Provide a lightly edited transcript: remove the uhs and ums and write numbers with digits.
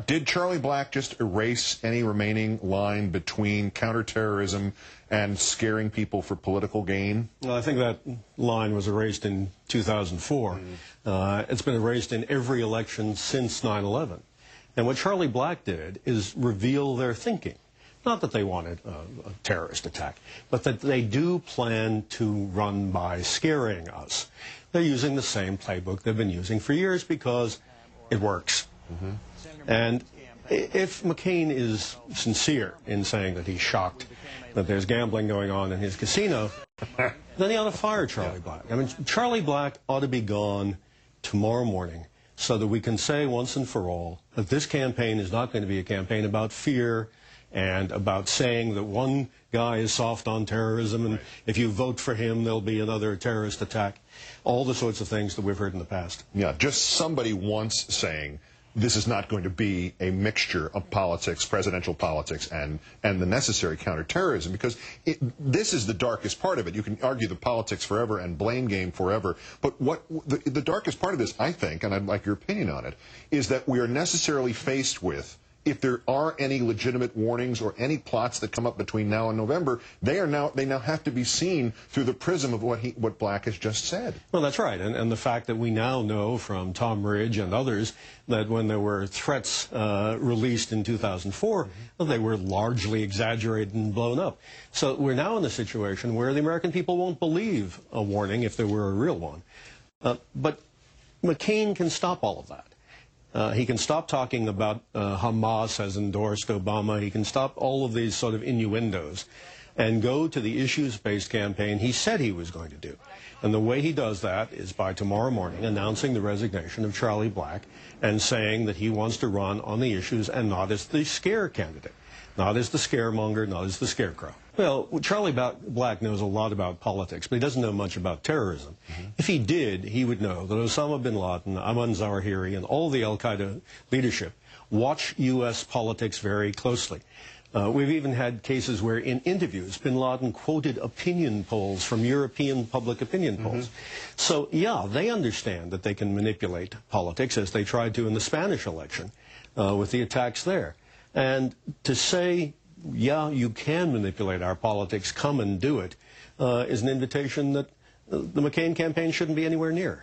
Did Charlie Black just erase any remaining line between counterterrorism and scaring people for political gain? Well, I think that line was erased in 2004. It's been erased in every election since 9/11. And what Charlie Black did is reveal their thinking. Not that they wanted a terrorist attack, but that they do plan to run by scaring us. They're using the same playbook they've been using for years because it works. And if McCain is sincere in saying that he's shocked that there's gambling going on in his casino, then he ought to fire Charlie Black. I mean, Charlie Black ought to be gone tomorrow morning so that we can say once and for all that this campaign is not going to be a campaign about fear and about saying that one guy is soft on terrorism and if you vote for him there'll be another terrorist attack. All the sorts of things that we've heard in the past. Yeah, just somebody once saying this is not going to be a mixture of politics, presidential politics, and the necessary counterterrorism, because this is the darkest part of it. You can argue the politics forever and blame game forever, but what the darkest part of this, I think, and I'd like your opinion on it, is that we are necessarily faced with, if there are any legitimate warnings or any plots that come up between now and November, they now have to be seen through the prism of what Black has just said. Well, that's right, and the fact that we now know from Tom Ridge and others that when there were threats released in 2004, well, they were largely exaggerated and blown up. So we're now in a situation where the American people won't believe a warning if there were a real one. But McCain can stop all of that. He can stop talking about Hamas has endorsed Obama. He can stop all of these sort of innuendos and go to the issues-based campaign he said he was going to do. And the way he does that is by tomorrow morning announcing the resignation of Charlie Black and saying that he wants to run on the issues and not as the scare candidate, not as the scaremonger, not as the scarecrow. Well, Charlie Black knows a lot about politics, but he doesn't know much about terrorism. If he did, he would know that Osama bin Laden, Ayman Zawahiri, and all the al-Qaeda leadership watch U.S. politics very closely. We've even had cases where in interviews, bin Laden quoted opinion polls from European public opinion polls. So, yeah, they understand that they can manipulate politics, as they tried to in the Spanish election with the attacks there. And to say, yeah, you can manipulate our politics, come and do it, is an invitation that the McCain campaign shouldn't be anywhere near.